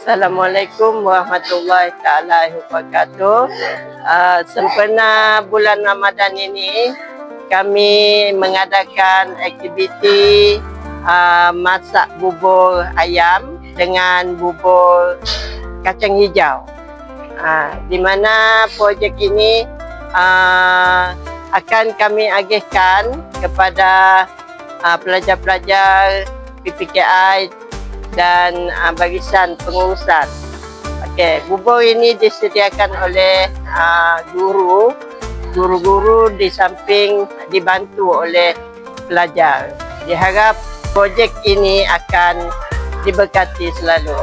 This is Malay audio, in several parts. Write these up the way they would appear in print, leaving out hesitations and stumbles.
Assalamualaikum warahmatullahi taala wabarakatuh. Sempena bulan Ramadan ini kami mengadakan aktiviti masak bubur ayam dengan bubur kacang hijau. Di mana projek ini akan kami agihkan kepada pelajar-pelajar PPKI dan barisan pengurusan. Bubur ini disediakan oleh guru-guru di samping dibantu oleh pelajar. Diharap projek ini akan diberkati selalu.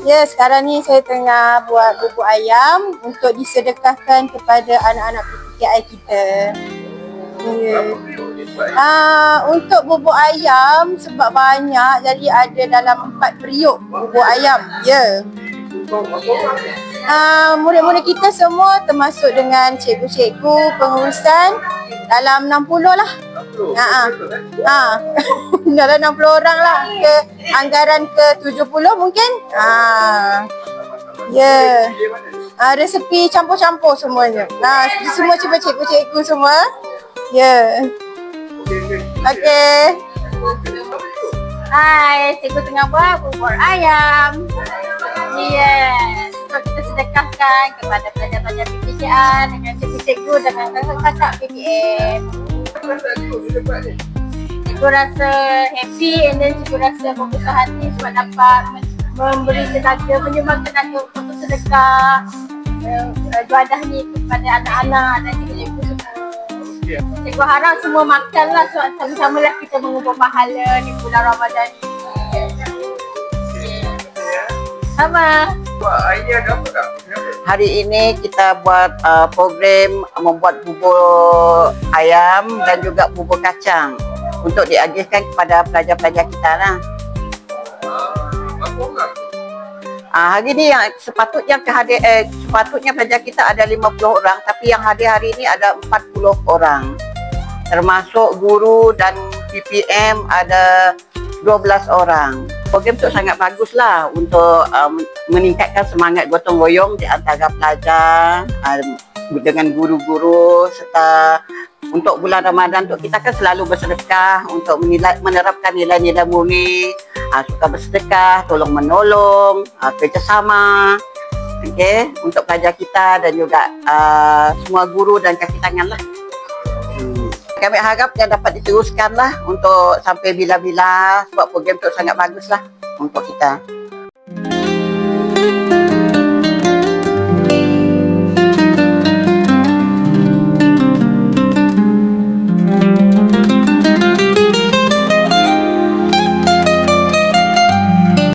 Ya, sekarang ni saya tengah buat bubur ayam untuk disedekahkan kepada anak-anak PPKI kita. Ya. Untuk bubur ayam sebab banyak, jadi ada dalam 4 periuk bubur ayam. Ya. Murid-murid kita semua termasuk dengan cikgu-cikgu pengurusan dalam 60 lah. Dalam 60 orang lah, ke anggaran ke 70 mungkin. Ya. Resepi campur-campur semuanya. Semua cikgu-cikgu semua. Ya. Okey. Hai, cikgu tengah buat bubur ayam. Yes. Untuk kita sedekahkan kepada pelajar-pelajar PPKI dengan cikgu-cikgu dengan kakak-kakak PPM. Cikgu rasa happy and then cikgu rasa membuka hati sebab dapat memberi tenaga, menyumbang tenaga untuk sedekah juadah ni kepada anak-anak dan cikgu-cikgu semua. Cikgu harap semua makanlah sebab sama-sama lah kita mengumpul pahala di bulan Ramadan ni. Sama. Hari ini kita buat program membuat bubur ayam dan juga bubur kacang untuk diagihkan kepada pelajar-pelajar kita lah. Hari ni yang sepatutnya pelajar kita ada 50 orang, tapi yang hadir hari ini ada 40 orang. Termasuk guru dan PPM ada 12 orang. Program tu sangat baguslah untuk meningkatkan semangat gotong royong di antara pelajar dengan guru-guru, serta untuk bulan Ramadan tu kita kan selalu bersedekah untuk menerapkan nilai-nilai murni, suka bersedekah, tolong menolong, kerjasama. Okey, untuk pelajar kita dan juga semua guru dan kaki tangan lah. Kami harap dia dapat diteruskan lah untuk sampai bila-bila, sebab program tu sangat bagus lah untuk kita.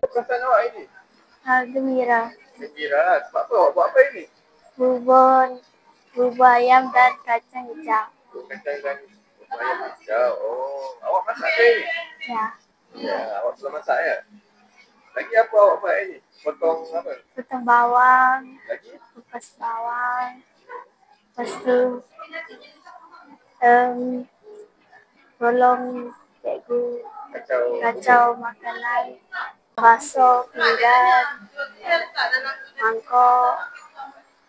Perasaan awak ini? Gembira. Gembira. Sebab apa awak buat apa ini? Bubur ayam dan kacang hijau. Kacang dan ayam hijau. Oh, awak masak ke ini? Ya. Ya, awak sudah masak ya? Lagi apa awak buat ini? Potong apa? Potong bawang. Lagi? Kupas bawang. Lepas tu tolong cikgu kacau makanan. Bakso, pinggan, mangkok,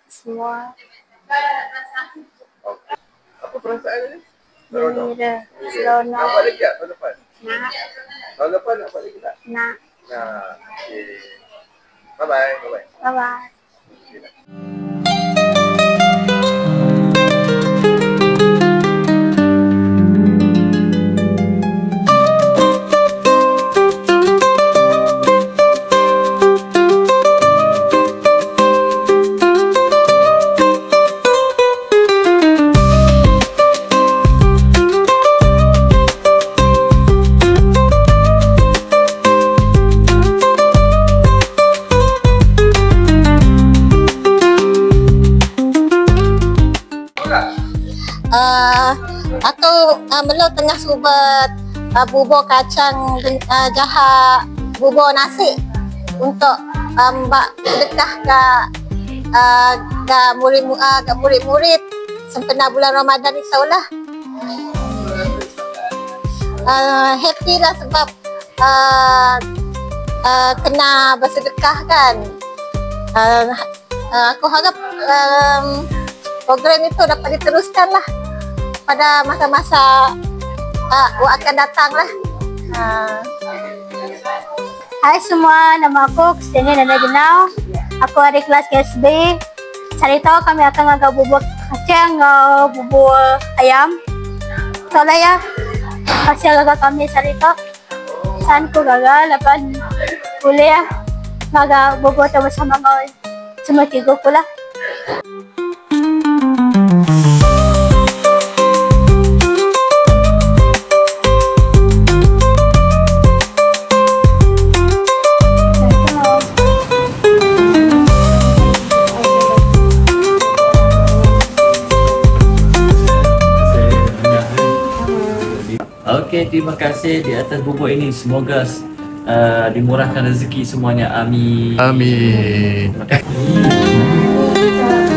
semua. Okay. Apa perasaan ini? Gembira, seronok. Nak buat lagi tak tahun depan? Nak. Tahun depan nak buat lagi tak? Nak. Nah, okay. Bye-bye. Bye-bye. Bye-bye. Aku melo tengah subat bubur kacang jahat, bubur nasi untuk mbak sedekah ke murid-murid sempena bulan Ramadan ni tahulah. Happy lah sebab kena bersedekah kan. Aku harap program itu dapat diteruskan lah pada masa-masa akan datang lah. Hai semua, nama aku Kristiani Nanda Jenau. Aku ada kelas KSB. Cari tahu kami akan agak bubur kacang, bubur ayam. Tahu lah ya. Kasih agak kami cari tahu. Sanku gagal, lepas boleh ya. Agak bubur tu bersama kau semua cikgu pula. Okey, terima kasih di atas bubur ini. Semoga dimurahkan rezeki semuanya. Amin. Amin. Terima kasih.